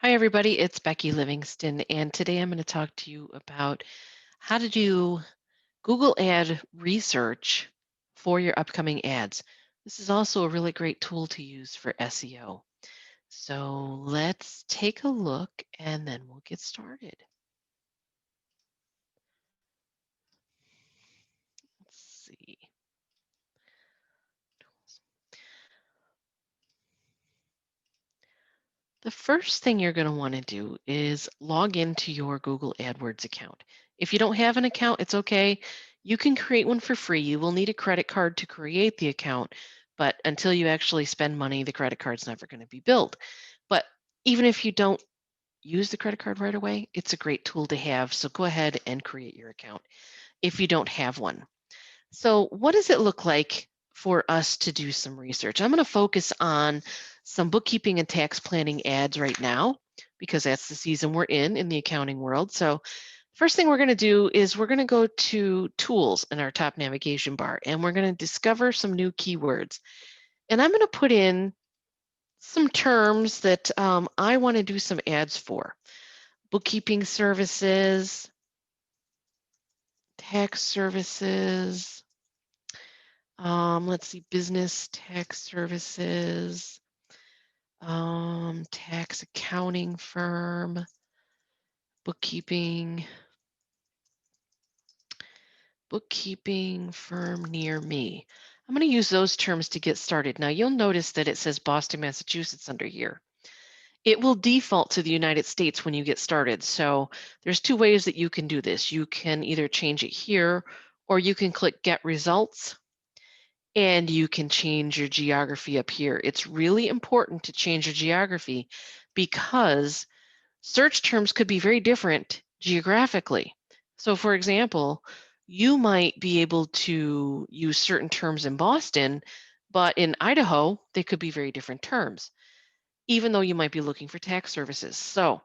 Hi, everybody. It's Becky Livingston, and today I'm going to talk to you about how to do Google ad research for your upcoming ads. This is also a really great tool to use for SEO. So let's take a look and then we'll get started. Let's see. The first thing you're going to want to do is log into your Google AdWords account. If you don't have an account, it's okay. You can create one for free. You will need a credit card to create the account, but until you actually spend money, the credit card's never going to be billed. But even if you don't use the credit card right away, it's a great tool to have. So go ahead and create your account if you don't have one. So, what does it look like for us to do some research? I'm going to focus on some bookkeeping and tax planning ads right now because that's the season we're in the accounting world. So, first thing we're going to do is we're going to go to tools in our top navigation bar and we're going to discover some new keywords. And I'm going to put in some terms that I want to do some ads for: bookkeeping services, tax services. Let's see, business tax services, tax accounting firm, bookkeeping, bookkeeping firm near me. I'm going to use those terms to get started. Now you'll notice that it says Boston, Massachusetts under here. It will default to the United States when you get started. So there's two ways that you can do this. You can either change it here or you can click Get Results and you can change your geography up here. It's really important to change your geography because search terms could be very different geographically. So for example, you might be able to use certain terms in Boston, but in Idaho, they could be very different terms, even though you might be looking for tax services. So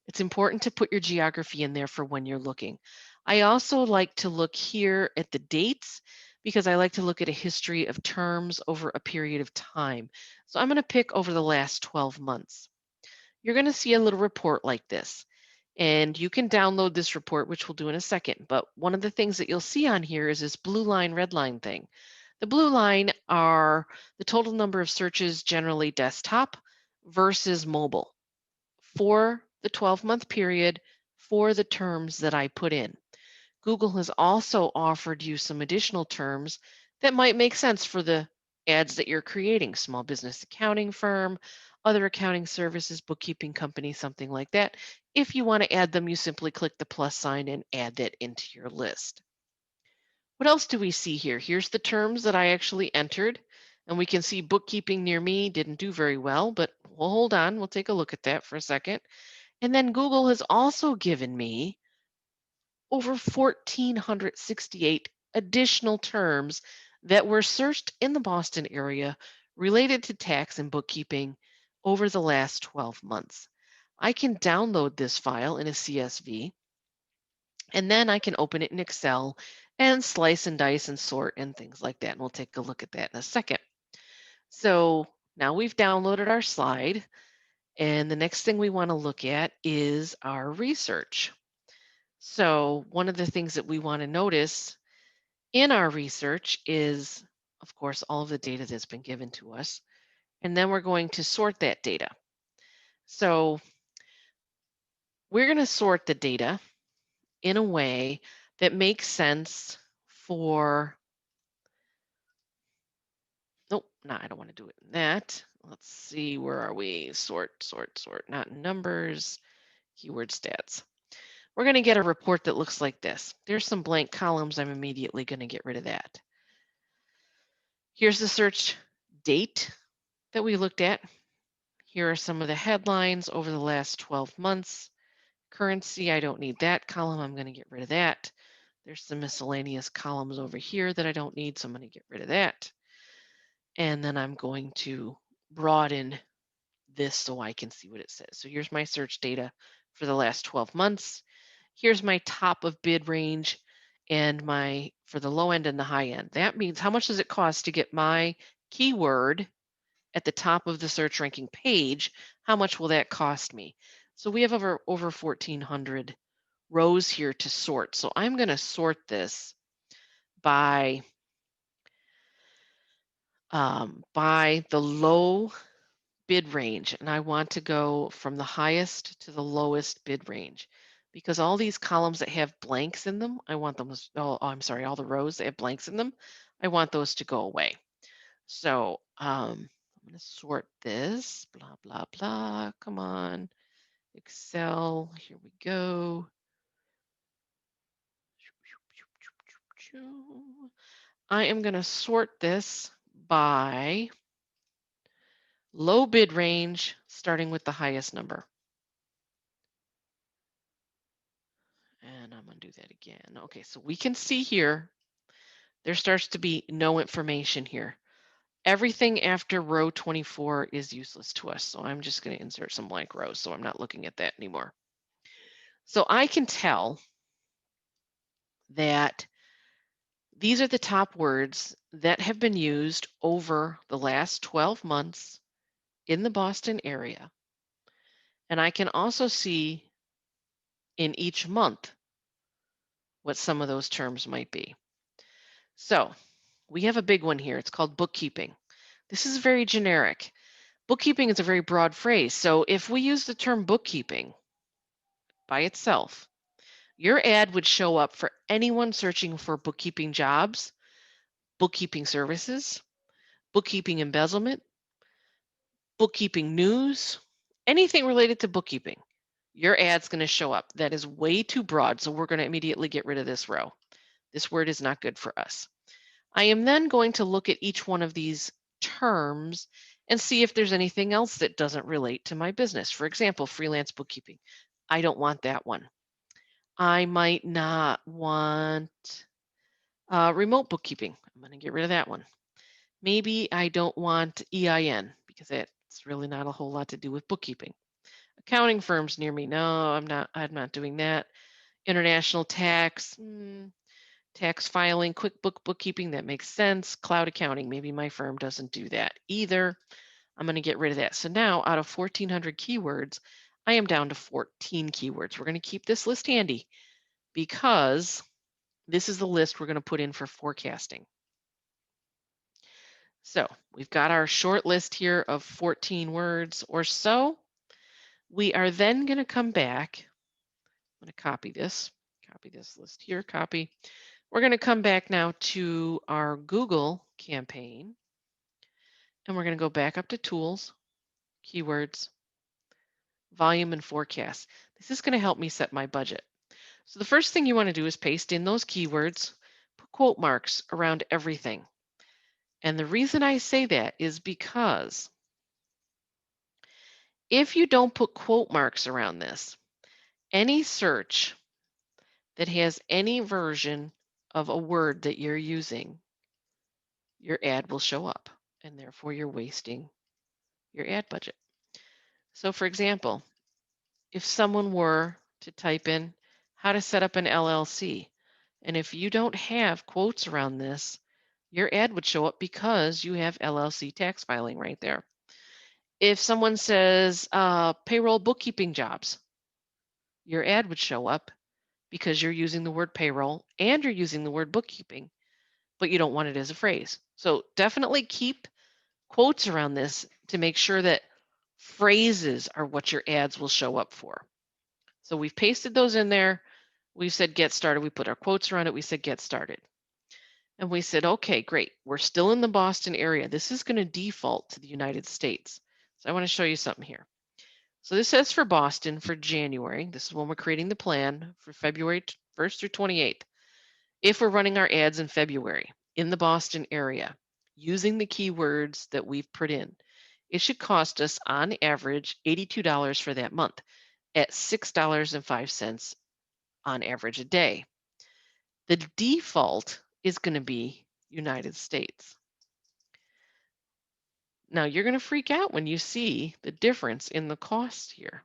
it's important to put your geography in there for when you're looking. I also like to look here at the dates because I like to look at a history of terms over a period of time. So I'm going to pick over the last 12 months. You're going to see a little report like this. And you can download this report, which we'll do in a second. But one of the things that you'll see on here is this blue line, red line thing. The blue line are the total number of searches, generally desktop versus mobile, for the 12-month period for the terms that I put in. Google has also offered you some additional terms that might make sense for the ads that you're creating: small business accounting firm, other accounting services, bookkeeping company, something like that. If you want to add them, you simply click the plus sign and add that into your list. What else do we see here? Here's the terms that I actually entered, and we can see bookkeeping near me didn't do very well, but we'll hold on. We'll take a look at that for a second. And then Google has also given me over 1,468 additional terms that were searched in the Boston area related to tax and bookkeeping over the last 12 months. I can download this file in a CSV, and then I can open it in Excel and slice and dice and sort and things like that. And we'll take a look at that in a second. So now we've downloaded our slide, and the next thing we want to look at is our research. So one of the things that we want to notice in our research is, of course, all of the data that's been given to us. And then we're going to sort that data. So we're going to sort the data in a way that makes sense for, nope, no, I don't want to do it in that. Let's see, where are we? Sort, sort, sort, not numbers, keyword stats. We're going to get a report that looks like this. There's some blank columns. I'm immediately going to get rid of that. Here's the search date that we looked at. Here are some of the headlines over the last 12 months. Currency, I don't need that column. I'm going to get rid of that. There's some miscellaneous columns over here that I don't need, so I'm going to get rid of that. And then I'm going to broaden this so I can see what it says. So here's my search data for the last 12 months. Here's my top of bid range and my for the low end and the high end. That means how much does it cost to get my keyword at the top of the search ranking page? How much will that cost me? So we have over 1,400 rows here to sort. So I'm going to sort this by the low bid range, and I want to go from the highest to the lowest bid range because all these columns that have blanks in them, I want them I'm sorry, all the rows that have blanks in them, I want those to go away. So I'm going to sort this, blah, blah, blah. Come on, Excel, here we go. I am going to sort this by low bid range, starting with the highest number. And I'm going to do that again. Okay, so we can see here, there starts to be no information here. Everything after row 24 is useless to us. So I'm just going to insert some blank rows. So I'm not looking at that anymore. So I can tell that these are the top words that have been used over the last 12 months in the Boston area. And I can also see in each month what some of those terms might be. So we have a big one here. It's called bookkeeping. This is very generic. Bookkeeping is a very broad phrase. So if we use the term bookkeeping by itself, your ad would show up for anyone searching for bookkeeping jobs, bookkeeping services, bookkeeping embezzlement, bookkeeping news, anything related to bookkeeping. Your ad's going to show up. That is way too broad, so we're going to immediately get rid of this row. This word is not good for us. I am then going to look at each one of these terms and see if there's anything else that doesn't relate to my business. For example, freelance bookkeeping. I don't want that one. I might not want remote bookkeeping. I'm going to get rid of that one. Maybe I don't want EIN because it's really not a whole lot to do with bookkeeping. Accounting firms near me. No, I'm not doing that. International tax. Tax filing, QuickBook bookkeeping, that makes sense. Cloud accounting, maybe my firm doesn't do that either. I'm going to get rid of that. So now out of 1,400 keywords, I am down to 14 keywords. We're going to keep this list handy because this is the list we're going to put in for forecasting. So we've got our short list here of 14 words or so. We are then going to come back. I'm going to copy this list here, copy. We're going to come back now to our Google campaign, and we're going to go back up to Tools, Keywords, Volume, and Forecast. This is going to help me set my budget. So the first thing you want to do is paste in those keywords, put quote marks around everything. And the reason I say that is because if you don't put quote marks around this, any search that has any version of a word that you're using, your ad will show up, and therefore you're wasting your ad budget. So for example, if someone were to type in how to set up an LLC, and if you don't have quotes around this, your ad would show up because you have LLC tax filing right there. If someone says payroll bookkeeping jobs, your ad would show up because you're using the word payroll and you're using the word bookkeeping, but you don't want it as a phrase. So definitely keep quotes around this to make sure that phrases are what your ads will show up for. So we've pasted those in there. We've said get started. We put our quotes around it. We said get started. And we said, okay, great. We're still in the Boston area. This is going to default to the United States. So I want to show you something here. So this says for Boston for January. This is when we're creating the plan for February 1st through 28th. If we're running our ads in February in the Boston area, using the keywords that we've put in, it should cost us on average $82 for that month at $6.05 on average a day. The default is going to be United States. Now you're going to freak out when you see the difference in the cost here.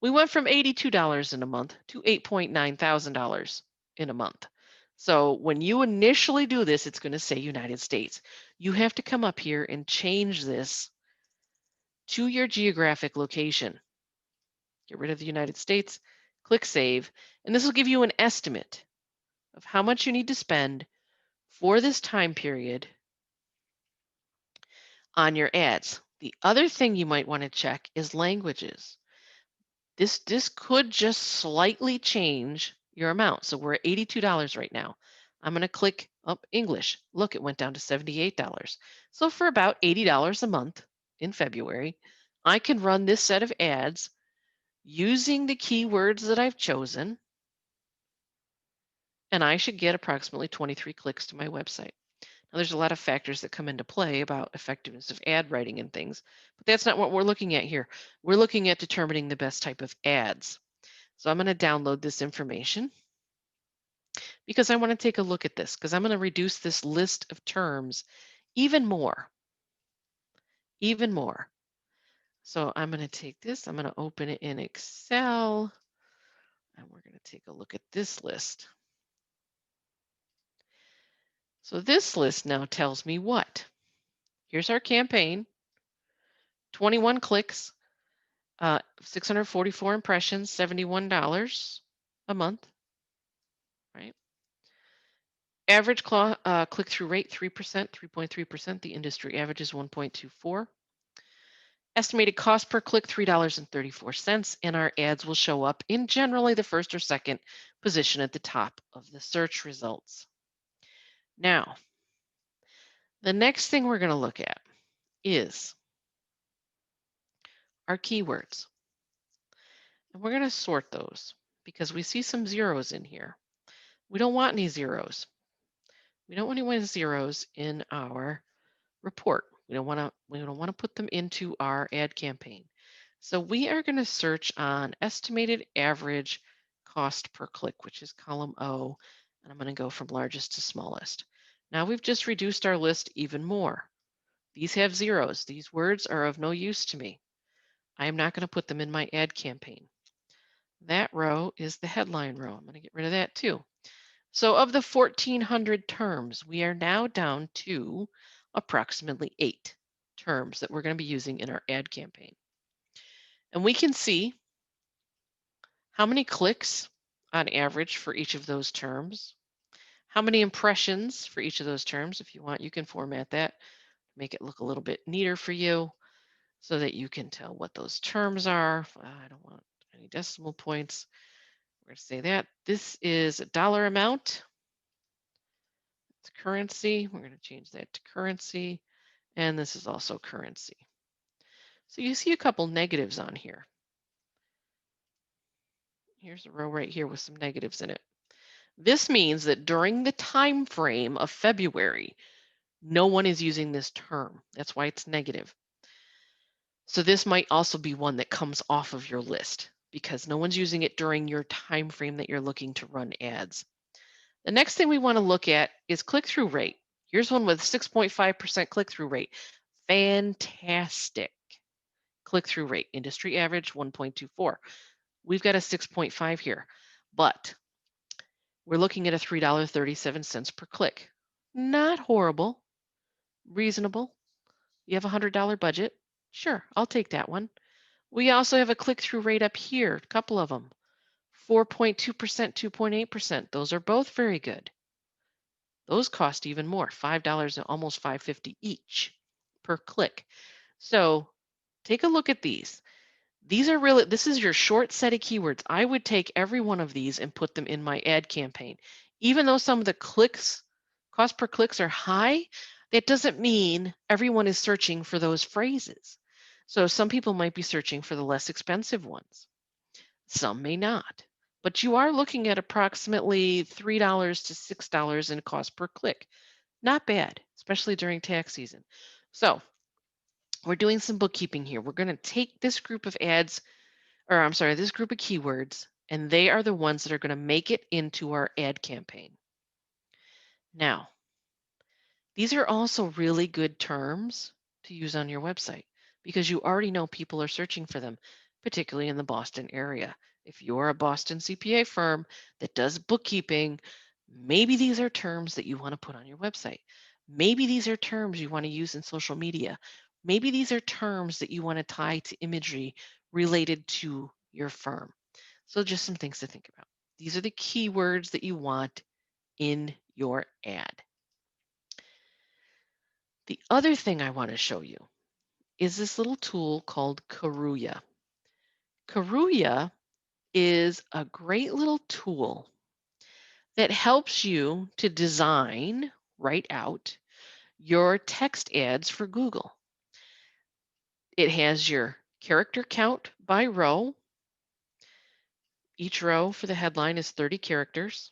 We went from $82 in a month to $8.9 thousand in a month. So when you initially do this, it's going to say United States. You have to come up here and change this to your geographic location. Get rid of the United States, click Save, and this will give you an estimate of how much you need to spend for this time period on your ads. The other thing you might want to check is languages. This could just slightly change your amount. So we're at $82 right now. I'm going to click up English. Look, it went down to $78. So for about $80 a month in February, I can run this set of ads using the keywords that I've chosen, and I should get approximately 23 clicks to my website. Now, there's a lot of factors that come into play about effectiveness of ad writing and things, but that's not what we're looking at here. We're looking at determining the best type of ads. So I'm going to download this information because I want to take a look at this because I'm going to reduce this list of terms even more, even more. So I'm going to take this, I'm going to open it in Excel, and we're going to take a look at this list. So this list now tells me what? Here's our campaign, 21 clicks, 644 impressions, $71 a month, right? Average click-through rate, 3%, 3.3%. The industry average is 1.24. Estimated cost per click, $3.34, and our ads will show up in generally the first or second position at the top of the search results. Now, the next thing we're going to look at is our keywords. And we're going to sort those because we see some zeros in here. We don't want any zeros. We don't want any zeros in our report. We don't want to put them into our ad campaign. So we are going to search on estimated average cost per click, which is column O, and I'm going to go from largest to smallest. Now we've just reduced our list even more. These have zeros. These words are of no use to me. I am not going to put them in my ad campaign. That row is the headline row. I'm going to get rid of that too. So of the 1,400 terms, we are now down to approximately 8 terms that we're going to be using in our ad campaign. And we can see how many clicks on average for each of those terms, how many impressions for each of those terms. If you want, you can format that, make it look a little bit neater for you so that you can tell what those terms are. I don't want any decimal points. We're going to say that. This is a dollar amount. It's currency. We're going to change that to currency. And this is also currency. So you see a couple negatives on here. Here's a row right here with some negatives in it. This means that during the time frame of February, no one is using this term. That's why it's negative. So this might also be one that comes off of your list because no one's using it during your time frame that you're looking to run ads. The next thing we want to look at is click-through rate. Here's one with 6.5% click-through rate. Fantastic. Click-through rate, industry average 1.24. We've got a 6.5 here, but we're looking at a $3.37 per click. Not horrible, reasonable. You have a $100 budget? Sure, I'll take that one. We also have a click-through rate up here, a couple of them. 4.2%, 2.8%. Those are both very good. Those cost even more, $5 and almost $5.50 each per click. So take a look at these. These are really, this is your short set of keywords. I would take every one of these and put them in my ad campaign. Even though some of the clicks, cost per clicks are high, that doesn't mean everyone is searching for those phrases. So some people might be searching for the less expensive ones. Some may not. But you are looking at approximately $3 to $6 in cost per click. Not bad, especially during tax season. So we're doing some bookkeeping here. We're going to take this group of ads, or I'm sorry, this group of keywords, and they are the ones that are going to make it into our ad campaign. Now, these are also really good terms to use on your website because you already know people are searching for them, particularly in the Boston area. If you're a Boston CPA firm that does bookkeeping, maybe these are terms that you want to put on your website. Maybe these are terms you want to use in social media. Maybe these are terms that you want to tie to imagery related to your firm. So just some things to think about. These are the keywords that you want in your ad. The other thing I want to show you is this little tool called Karuya. Karuya is a great little tool that helps you to design, write out your text ads for Google. It has your character count by row. Each row for the headline is 30 characters.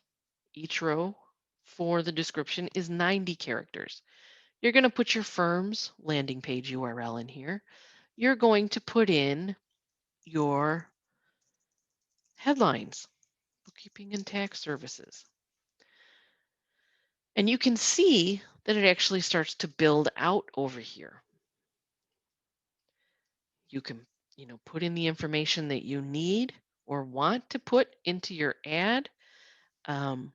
Each row for the description is 90 characters. You're going to put your firm's landing page URL in here. You're going to put in your headlines, bookkeeping and tax services. And you can see that it actually starts to build out over here. You can, put in the information that you need or want to put into your ad, and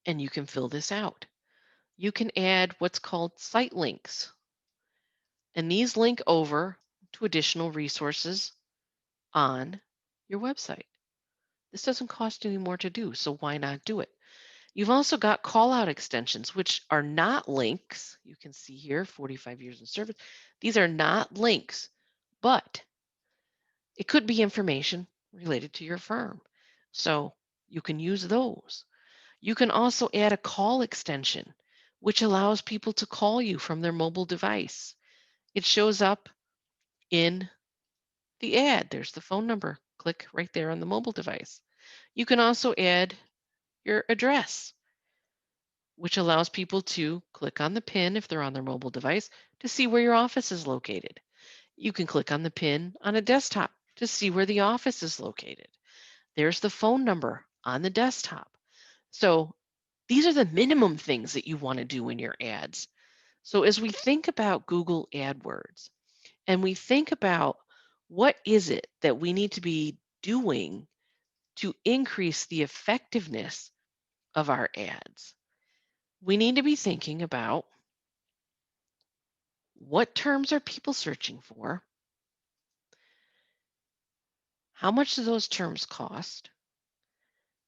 you can fill this out. You can add what's called site links, and these link over to additional resources on your website. This doesn't cost any more to do, so why not do it? You've also got call out extensions, which are not links. You can see here 45 years in service. These are not links, but it could be information related to your firm. So you can use those. You can also add a call extension, which allows people to call you from their mobile device. It shows up in the ad. There's the phone number. Click right there on the mobile device. You can also add your address, which allows people to click on the pin if they're on their mobile device to see where your office is located. You can click on the pin on a desktop to see where the office is located. There's the phone number on the desktop. So these are the minimum things that you want to do in your ads. So as we think about Google AdWords and we think about what is it that we need to be doing to increase the effectiveness of our ads, we need to be thinking about what terms are people searching for? How much do those terms cost?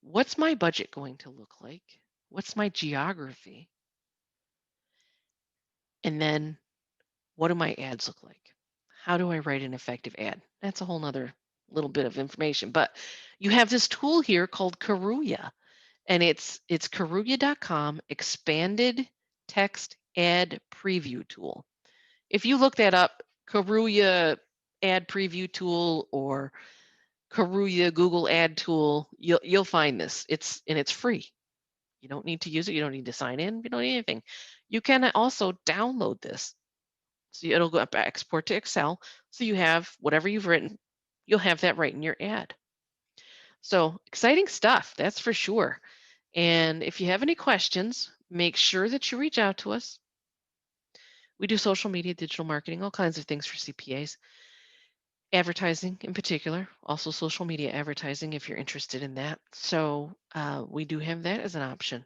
What's my budget going to look like? What's my geography? And then what do my ads look like? How do I write an effective ad? That's a whole nother little bit of information. But you have this tool here called Karuya, and it's karuya.com expanded text ad preview tool. If you look that up, Karuya ad preview tool or Karuya Google ad tool, you'll find this. It's free. You don't need to use it. You don't need to sign in. You don't need anything. You can also download this. So it'll go up export to Excel. So you have whatever you've written, you'll have that right in your ad. So exciting stuff, that's for sure. And if you have any questions, make sure that you reach out to us. We do social media, digital marketing, all kinds of things for CPAs. Advertising in particular, also social media advertising if you're interested in that. So we do have that as an option.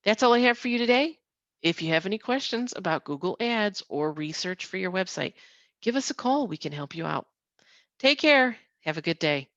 That's all I have for you today. If you have any questions about Google Ads or research for your website, give us a call. We can help you out. Take care. Have a good day.